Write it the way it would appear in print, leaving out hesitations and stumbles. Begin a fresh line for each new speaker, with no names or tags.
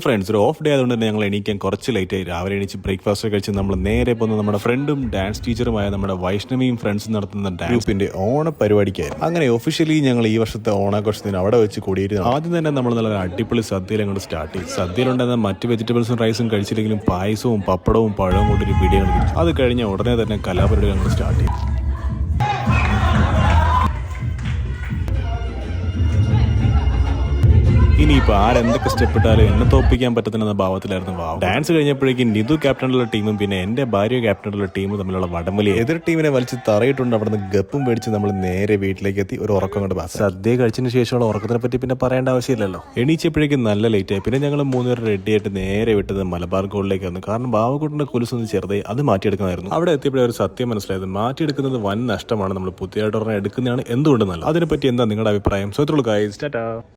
Friends, ഒരു off day ആയതുകൊണ്ട് തന്നെ ഞങ്ങൾ എണീക്കാൻ കുറച്ച് ലേറ്റ് ആയി. രാവിലെ എണീച്ച് ബ്രേക്ക്ഫാസ്റ്റ് കഴിച്ച് നമ്മൾ നേരെ പോകുന്നത് നമ്മുടെ ഫ്രണ്ടും ഡാൻസ് ടീച്ചറുമായ നമ്മുടെ വൈഷ്ണവിയും ഫ്രണ്ട്സും നടത്തുന്ന ഡാൻസ് ഗ്രൂപ്പിന്റെ ഓണ പരിപാടിക്കായിരുന്നു. അങ്ങനെ ഒഫീഷ്യലി ഞങ്ങൾ ഈ വർഷത്തെ ഓണാഘോഷത്തിന് അവിടെ വെച്ച് കൂടിയിരുന്നു. ആദ്യം തന്നെ നമ്മൾ നല്ല അടിപൊളി സദ്യയിൽ അങ്ങോട്ട് സ്റ്റാർട്ട് ചെയ്തു. സദ്യയിലുണ്ടായിരുന്ന മറ്റ് വെജിറ്റബിൾസും റൈസും കഴിച്ചില്ലെങ്കിലും പായസവും പപ്പടവും പഴവും കൊണ്ടൊരു ബിരിയാണി കഴിച്ചു. അത് കഴിഞ്ഞ ഉടനെ തന്നെ കലാപരിപാടി ഞങ്ങൾ സ്റ്റാർട്ട് ചെയ്തു. ഇനിയിപ്പോൾ ആരെന്തൊക്കെ സ്റ്റെപ്പ് ഇട്ടാലും എന്നെ തോപ്പിക്കാൻ പറ്റത്തില്ലെന്ന ഭാവത്തിലായിരുന്നു വാവ്. ഡാൻസ് കഴിഞ്ഞപ്പോഴേക്കും നിതു ക്യാപ്റ്റനുള്ള ടീമും പിന്നെ എന്റെ ഭാര്യ ക്യാപ്റ്റനുള്ള ടീമും തമ്മിലുള്ള വടംവലി. എതിർ ടീമിനെ വലിച്ച് തറയിട്ടുണ്ട്. അവിടെ നിന്ന് ഗപ്പും മേടിച്ച് നമ്മൾ നേരെ വീട്ടിലേക്ക് എത്തി ഒരു ഉറക്കം കൊണ്ട് പാസ്. സദ്യ കഴിച്ചതിന് ശേഷമുള്ള ഉറക്കത്തിനെ പറ്റി പിന്നെ പറയേണ്ട ആവശ്യമില്ലല്ലോ. എണീച്ചപ്പോഴേക്കും നല്ല ലേറ്റ് ആയി. പിന്നെ ഞങ്ങൾ 3 പേർ റെഡി ആയിട്ട് നേരെ വിട്ടത് മലബാർ ഗോൾഡിലേക്ക് വന്നു. കാരണം ബാവക്കുട്ടിന്റെ കുലുസൊന്ന് ചെറുതായി അത് മാറ്റിയെടുക്കണമായിരുന്നു. അവിടെ എത്തിയപ്പോഴേ ഒരു സത്യം മനസ്സിലായത്, മാറ്റിയെടുക്കുന്നത് വൻ നഷ്ടമാണ്. നമ്മൾ പുതിയതായിട്ട് എടുക്കുന്നതാണ് എന്തുകൊണ്ട് നല്ലത്. അതിനെപ്പറ്റി എന്താ നിങ്ങളുടെ അഭിപ്രായം? സോ ഇത്രയുള്ളൂ ഗൈസ്, ടാറ്റാ.